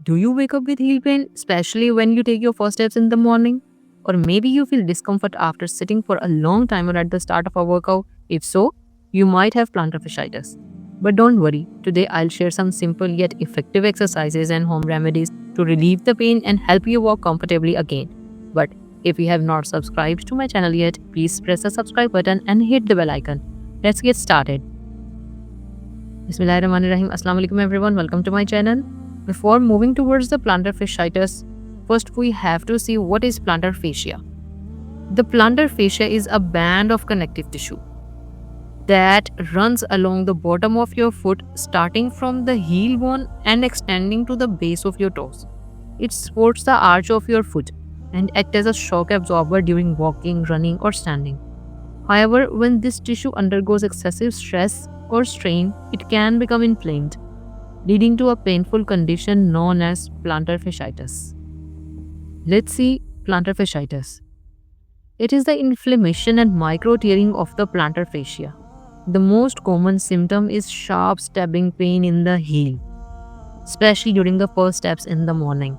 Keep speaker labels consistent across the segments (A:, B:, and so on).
A: Do you wake up with heel pain, especially when you take your first steps in the morning? Or maybe you feel discomfort after sitting for a long time or at the start of a workout? If so, you might have plantar fasciitis. But don't worry, today I'll share some simple yet effective exercises and home remedies to relieve the pain and help you walk comfortably again. But if you have not subscribed to my channel yet, please press the subscribe button and hit the bell icon. Let's get started. Bismillahirrahmanirrahim. Assalamu alaikum everyone. Welcome to my channel. Before moving towards the plantar fasciitis, first we have to see what is plantar fascia. The plantar fascia is a band of connective tissue that runs along the bottom of your foot, starting from the heel bone and extending to the base of your toes. It supports the arch of your foot and acts as a shock absorber during walking, running, or standing. However, when this tissue undergoes excessive stress or strain, it can become inflamed, leading to a painful condition known as plantar fasciitis. Let's see plantar fasciitis. It is the inflammation and micro tearing of the plantar fascia. The most common symptom is sharp stabbing pain in the heel, especially during the first steps in the morning.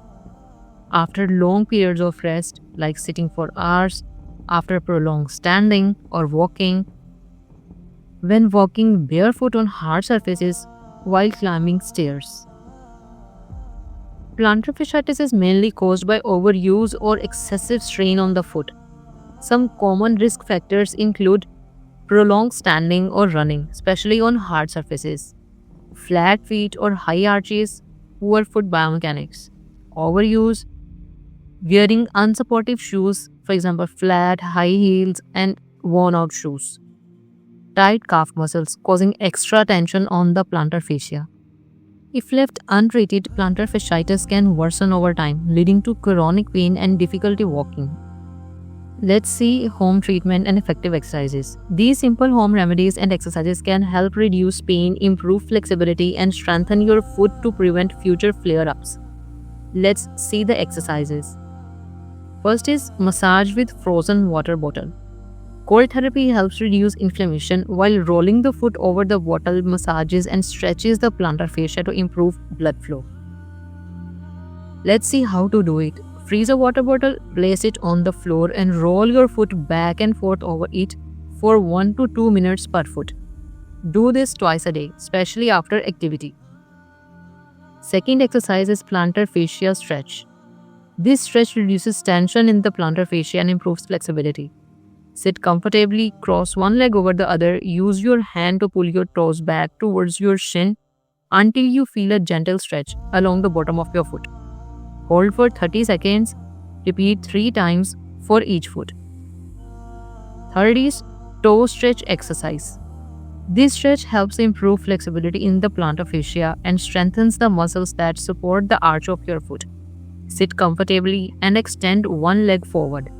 A: After long periods of rest, like sitting for hours, after prolonged standing or walking, when walking barefoot on hard surfaces, while climbing stairs. Plantar fasciitis is mainly caused by overuse or excessive strain on the foot. Some common risk factors include prolonged standing or running, especially on hard surfaces, flat feet or high arches, poor foot biomechanics, overuse, wearing unsupportive shoes, for example, flat, high heels, and worn out shoes. Tight calf muscles causing extra tension on the plantar fascia. If left untreated, plantar fasciitis can worsen over time, leading to chronic pain and difficulty walking. Let's see home treatment and effective exercises. These simple home remedies and exercises can help reduce pain, improve flexibility, and strengthen your foot to prevent future flare-ups. Let's see the exercises. First is massage with frozen water bottle. Cold therapy helps reduce inflammation, while rolling the foot over the bottle massages and stretches the plantar fascia to improve blood flow. Let's see how to do it. Freeze a water bottle, place it on the floor and roll your foot back and forth over it for 1 to 2 minutes per foot. Do this twice a day, especially after activity. Second exercise is plantar fascia stretch. This stretch reduces tension in the plantar fascia and improves flexibility. Sit comfortably, cross one leg over the other, use your hand to pull your toes back towards your shin until you feel a gentle stretch along the bottom of your foot. Hold for 30 seconds, repeat 3 times for each foot. Third is toe stretch exercise. This stretch helps improve flexibility in the plantar fascia and strengthens the muscles that support the arch of your foot. Sit comfortably and extend one leg forward.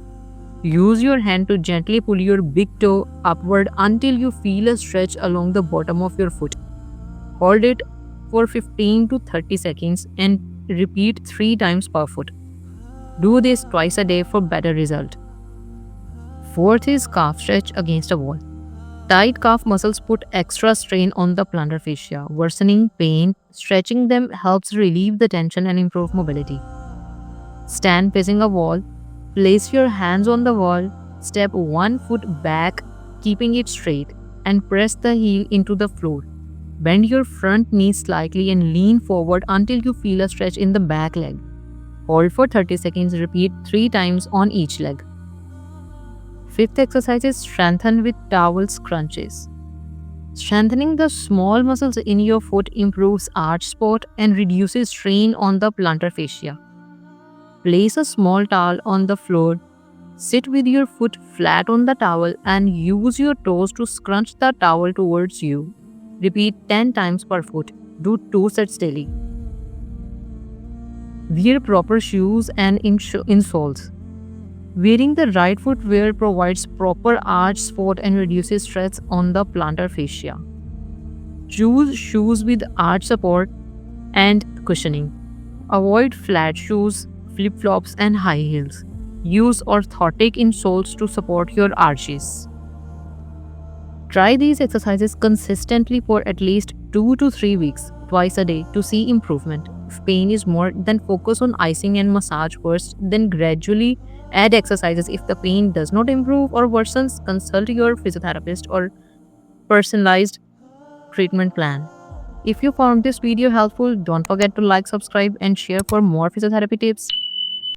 A: Use your hand to gently pull your big toe upward until you feel a stretch along the bottom of your foot. Hold it for 15 to 30 seconds and repeat 3 times per foot. Do this twice a day for better result. Fourth is calf stretch against a wall. Tight calf muscles put extra strain on the plantar fascia, worsening pain. Stretching them helps relieve the tension and improve mobility. Stand facing a wall. Place your hands on the wall, step one foot back, keeping it straight, and press the heel into the floor. Bend your front knee slightly and lean forward until you feel a stretch in the back leg. Hold for 30 seconds, repeat 3 times on each leg. Fifth exercise is strengthen with towel crunches. Strengthening the small muscles in your foot improves arch support and reduces strain on the plantar fascia. Place a small towel on the floor, sit with your foot flat on the towel and use your toes to scrunch the towel towards you. Repeat 10 times per foot. Do 2 sets daily. Wear proper shoes and insoles. Wearing the right footwear provides proper arch support and reduces stress on the plantar fascia. Choose shoes with arch support and cushioning. Avoid flat shoes, flip-flops and high heels. Use orthotic insoles to support your arches. Try these exercises consistently for at least 2 to 3 weeks, twice a day, to see improvement. if pain is more, then focus on icing and massage first, then gradually add exercises. If the pain does not improve or worsens, consult your physiotherapist or personalized treatment plan. If you found this video helpful, don't forget to like, subscribe, and share for more physiotherapy tips.